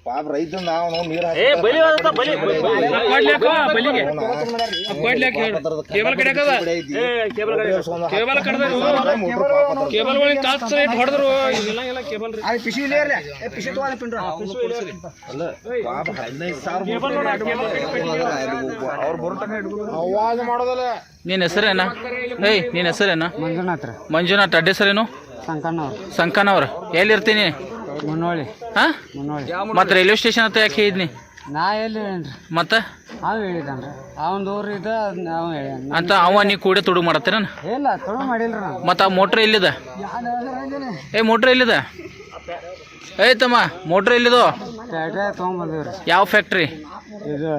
ಪಾಪ ರೈತ ನಾವು ನೀರು ನಿನ್ನ ಹೆಸರೇನ? ನಿನ್ನ ಹೆಸರೇನ? ಮಂಜುನಾಥ್. ಅಡ್ಡ ಹೆಸರೇನು? ಸಂಕನವ್ರ. ಎಲ್ಲಿರ್ತೀನಿ? ಮುನ್ನೋಳಿ. ಹಾ, ಮತ್ತೆ ರೈಲ್ವೆ ಸ್ಟೇಷನ್ ಅಂತ ಯಾಕೆ ಹೇಳಿದ್ನಿ? ನಾ ಎಲ್ಲಿ ಹೇಳೇನ್ರಿ, ಮತ್ತೆ ಅವ್ ಹೇಳಿದನ್ರಿ. ಅವನ್ ಊರ್ ಇದ್ದ ಅವ್ ಹೇಳ್ಯಾನ ಅಂತ ಅವ ನೀ ಕೂಡ ತುಡು ಮಾಡತ್ತೇನ? ಇಲ್ಲ, ತೊಳು ಮಾಡಿಲ್ರಿ ನಾವು. ಮತ್ತ ಆ ಮೋಟ್ರ್ ಎಲ್ಲಿದ? ಮೋಟ್ರ್ ಎಲ್ಲಿದ? ತಮ್ಮ ಮೋಟ್ರ್ ಎಲ್ಲಿದು? ಫ್ಯಾಕ್ಟ್ರಿ ತೊಗೊಂಬಂದಿವ್ರಿ. ಯಾವ ಫ್ಯಾಕ್ಟ್ರಿ? ಇದು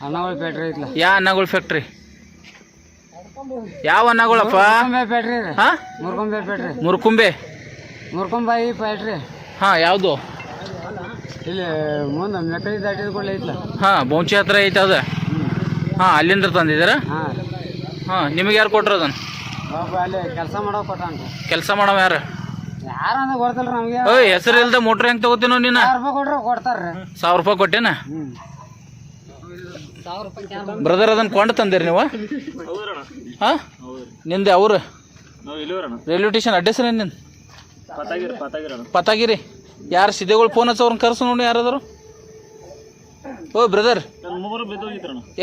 ಅನ್ನಗಳ ಫ್ಯಾಕ್ಟ್ರಿ ಐತ್ಲ. ಯಾವ ಅನ್ನಗಳ ಫ್ಯಾಕ್ಟ್ರಿ? ಯಾವ ಅನ್ನಗಳಪ್ಪ? ಫ್ಯಾಕ್ಟ್ರಿ ರೀ. ಹಾ, ಮುರ್ಕೊಂಬೆ ಫ್ಯಾಕ್ಟ್ರಿ. ಮುರ್ಕೊಂಬಾಯಿ ಫ್ಯಾಕ್ಟ್ರಿ. ಹಾ, ಯಾವುದು? ಇಲ್ಲಿ ಮುಂದೆ ಮೆಕ್ಕಳಿ ದಾಟಿದ ಕೂಡ ಐತ್ಲ. ಹಾ, ಬೌಂಚಿ ಹತ್ರ ಐತೆ ಅದ. ಹಾ, ಅಲ್ಲಿಂದ ತಂದಿದ್ದೀರಾ? ಹಾಂ. ಹಾಂ, ನಿಮಗೆ ಯಾರು ಕೊಟ್ರು ಅದನ್ನು? ಬಾಬು ಅಲ್ಲಿ ಕೆಲಸ ಮಾಡೋ ಕೊಟ್ಟಾನ್ರಿ. ಕೆಲಸ ಮಾಡವ ಯಾರು? ಯಾರಂತ ಗೊತ್ತಲ್ರಿ ನಮಗೆ. ಹೆಸರು ಇಲ್ದ ಮೋಟ್ರ್ ಹೆಂಗೆ ತಗೋತೀನೋ ನೀನು? 1000 ರೂಪಾಯಿ ಕೊಟ್ರೆ ಕೊಡ್ತಾರ್ರಿ. 1000 ರೂಪಾಯಿ ಕೊಟ್ಟೇನ? ಬ್ರದರ್ ಅದನ್ನ ಕೊಂಡು ತಂದಿರಿ ನೀವು? ಹಾಂ, ನಿಂದ ಅವ್ರು ರೈಲ್ವೆ ಸ್ಟೇಷನ್ ಅಡ್ರೆಸ್ ಏನು ನಿಂದು? ಪತಾಗಿರಿ. ಯಾರು ಸಿದ್ದೇಗಳು ಫೋನ್ ಹಚ್ಚವ್ರನ್ನ ಕರ್ಸು ನೋಡಿ. ಯಾರಾದ್ರು? ಬ್ರದರ್,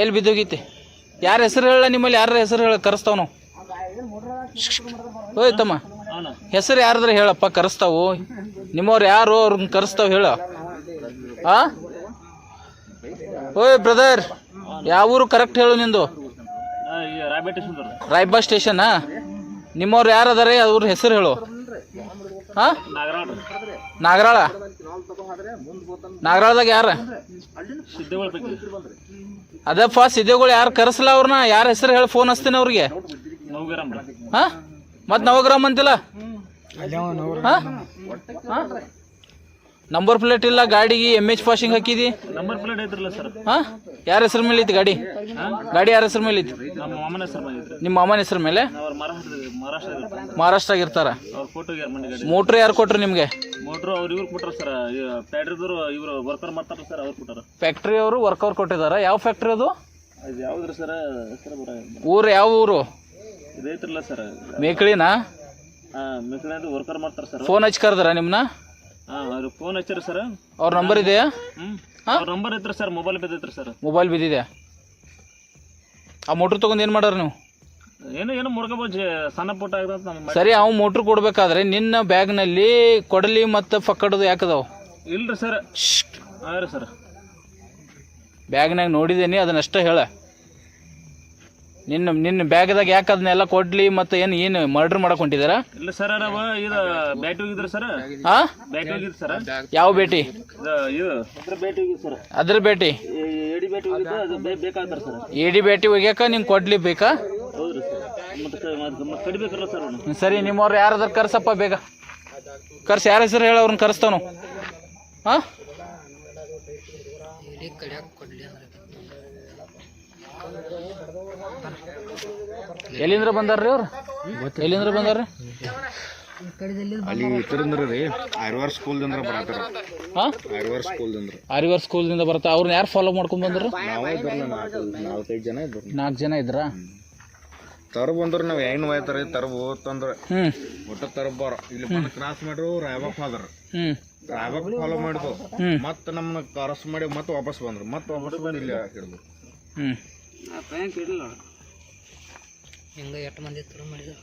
ಎಲ್ಲಿ ಬಿದ್ದೋಗೈತಿ? ಯಾರ ಹೆಸರು ಹೇಳ? ನಿಮ್ಮಲ್ಲಿ ಯಾರ ಹೆಸರು ಹೇಳ? ಕರೆಸ್ತಾವ ನಾವು. ತಮ್ಮ ಹೆಸರು ಯಾರಾದ್ರೆ ಹೇಳಪ್ಪ, ಕರೆಸ್ತಾವು. ನಿಮ್ಮವ್ರು ಯಾರು? ಅವ್ರನ್ನ ಕರೆಸ್ತಾವ ಹೇಳ. ಬ್ರದರ್, ಯಾವ ಊರು ಕರೆಕ್ಟ್ ಹೇಳು ನಿಂದು? ರಾಯಬಾಗ್ ಸ್ಟೇಷನ್. ನಿಮ್ಮವ್ರು ಯಾರು ಅದಾರೆ? ಅವ್ರ ಹೆಸರು ಹೇಳು. ಹಾಂ, ನಾಗರಾಳದಾಗ ಯಾರ? ಅದಪ್ಪ ಸಿದ್ದೇಗಳು. ಯಾರು ಕರೆಸಲ್ಲ ಅವ್ರನ್ನ? ಯಾರ ಹೆಸರು ಹೇಳಿ ಫೋನ್ ಹಚ್ತೀನಿ ಅವ್ರಿಗೆ. ಹಾಂ, ಮತ್ತೆ ನವಗ್ರಾಮ್ ಅಂತಿಲ್ಲ? ಹಾಂ, ನಂಬರ್ ಪ್ಲೇಟ್ ಇಲ್ಲ ಗಾಡಿಗೆ. MH ಪಾಸಿಂಗ್ ಹಾಕಿದಿ? ನಂಬರ್ ಪ್ಲೇಟ್ ಐತ್ರಲ್ಲ ಸರ್. ಹಾಂ, ಯಾರ ಹೆಸರು ಮೇಲೆ ಐತಿ ಗಾಡಿ? ಗಾಡಿ ಯಾರ ಹೆಸರು ಮೇಲೆ ಐತಿ? ನಮ್ಮ ಮಾಮನ ಹೆಸರು ಮೇಲೆ ಐತ್ರಿ. ನಿಮ್ಮ ಮಾಮನ ಹೆಸರು ಮೇಲೆ? ಮಹಾರಾಷ್ಟ್ರಾಗ ಇರ್ತಾರ. ಮೋಟ್ರ್ ಯಾರು ಕೊಟ್ರು ನಿಮ್ಗೆ? ಮೋಟ್ರು ಅವ್ರು ಇವ್ರು ಕೊಟ್ಟಾರ ಸರ್. ಫ್ಯಾಕ್ಟ್ರಿದವರು ಇವರು ವರ್ಕರ್ ಮಾಡ್ತಾರ ಸರ್, ಅವ್ರು ಕೊಟ್ಟಾರ. ಫ್ಯಾಕ್ಟ್ರಿ ಅವರು ವರ್ಕರ್ ಕೊಟ್ಟಿದಾರ. ಯಾವ ಫ್ಯಾಕ್ಟ್ರಿ ಅದು? ಇದು ಯಾವ್ದ್ರಿ ಸರ್? ಊರು ಯಾವ ಊರು? ಇದೈತ್ರಲ್ಲ ಸರ್, ಮೇಕಳಿನಾ? ಮೇಕಳಿ ಅಂತ ವರ್ಕರ್ ಮಾಡ್ತಾರ ಸರ್. ಫೋನ್ ಹಚ್ಚಿ ಕರೆದಾರ ನಿಮ್ನ? ಅವ್ರು ಫೋನ್ ಹಚ್ಚಾರ ಸರ್. ಅವ್ರ ನಂಬರ್ ಇದೆಯಾ? ಅವ್ರ ನಂಬರ್ ಐತ್ರಿ ಸರ್. ಮೊಬೈಲ್ ಬಿದ್ದೈತ್ರಿ ಸರ್. ಮೊಬೈಲ್ ಬಿದ್ದಿದೆ. ಆ ಮೋಟ್ರ್ ತೊಗೊಂಡು ಏನು ಮಾಡ್ಯಾರ ನೀವು? ಏನು ಮುರ್ಕೋಬೋದು, ಸಣ್ಣ ಪುಟ್ಟ ಆಗದ. ಸರಿ, ಅವ್ ಮೋಟ್ರ್ ಕೊಡ್ಬೇಕಾದ್ರೆ ನಿನ್ನ ಬ್ಯಾಗ್ನಲ್ಲಿ ಕೊಡಲಿ ಮತ್ತು ಫಕ್ಕಡದು ಯಾಕದಾವ? ಇಲ್ರಿ ಸರ್. ಹಾಂ ರೀ ಸರ್, ಬ್ಯಾಗ್ನಾಗ ನೋಡಿದೇನಿ, ಅದನ್ನಷ್ಟೇ ಹೇಳ. ನಿನ್ನ ಬ್ಯಾಗ್ದಾಗ ಯಾಕೆ ಅದನ್ನೆಲ್ಲ ಕೊಡ್ಲಿ ಮತ್ತು ಏನು ಮರ್ಡರ್ ಮಾಡಕ್ ಹೊಂಟಿದಾರ? ಇಲ್ಲ ಸರ್, ನಾವು ಇದು ಭೇಟಿ ಹೋಗಿದ್ರಿ ಸರ್. ಹಾಂ, ಭೇಟಿ ಹೋಗಿದ್ದು ಸರ್. ಯಾವ ಭೇಟಿ? ಇದ್ರ ಭೇಟಿ ಹೋಗಿದ್ದು ಸರ್. ಅದ್ರ ಭೇಟಿ? ಎಡಿ ಭೇಟಿ ಹೋಗಿದ್ದು. ಅದು ಬೇಕಾಗ್ತಾರೆ ಸರ್. ಎಡಿ ಭೇಟಿ ಹೋಗ್ಯಾಕ ನಿಂಗೆ ಕೊಡ್ಲಿ ಬೇಕಾ? ಹೌದ್ರಿ ಸರ್. ಮತ್ತೆ ಕಡಿಬೇಕಲ್ಲ ಸರ್. ಸರಿ, ನಿಮ್ಮವ್ರು ಯಾರಾದ್ರೂ ಕರ್ಸಪ್ಪ, ಬೇಗ ಕರ್ಸಿ. ಯಾರ ಹೆಸರು ಹೇಳ, ಅವ್ರನ್ನ ಕರೆಸ್ತಾವ ನಾವು. ಹಾಂ, ಎಲ್ಲಿಂದ್ರ ಬಂದಾರ್ರಿ ಅವ್ರು? ಎಲ್ಲಿಂದ್ರ ಬಂದಾರ್ರಿ? ಅಲ್ಲಿ ಇತರಂದ್ರ ರೀ ಆರ್ವರ್ ಸ್ಕೂಲ್ದಿಂದ ಬರತ್ತಾರ. ಹಾಂ, ಆರ್ವರ್ ಸ್ಕೂಲ್ದಿಂದ ಬರ್ತಾ. ಅವ್ರನ್ನ ಯಾರು ಫಾಲೋ ಮಾಡ್ಕೊಂಡ್ ಬಂದ್ರು? ನಾವೇ ಇದ್ರಲ್ಲ, 4-5 ಜನ ಇದ್ರು. 4 ಜನ ಇದ್ರಾ? ತರಬ್ ಅಂದ್ರ ನಾವ್ ಹೆಂಗ್ ಹೋಯ್ತಾರ ತರಬ್ ಹೋತಂದ್ರ ಒಟ್ಟ ತರಬ್ಬಾರ ಇಲ್ಲಿ ಬಂದು ಕ್ರಾಸ್ ಮಾಡ್ರು. ರಾಯಬಾಗ್ ಹೋದ್ರ. ರಾಯಬಾಗ್ ಫಾಲೋ ಮಾಡಿದ್ವು. ಮತ್ತ ನಮ್ಮನ್ನ ಕ್ರಾಸ್ ಮಾಡಿ ಮತ್ತೆ ವಾಪಸ್ ಬಂದ್ರು. ಮತ್ತೆ ವಾಪಸ್ ಬಂದು ಇಲ್ಲಿ ಹಿಡಿದ್ರು. ಹಿಂಗ 8 ಮಂದಿ ತರ ಮಾಡಿದ್ರು.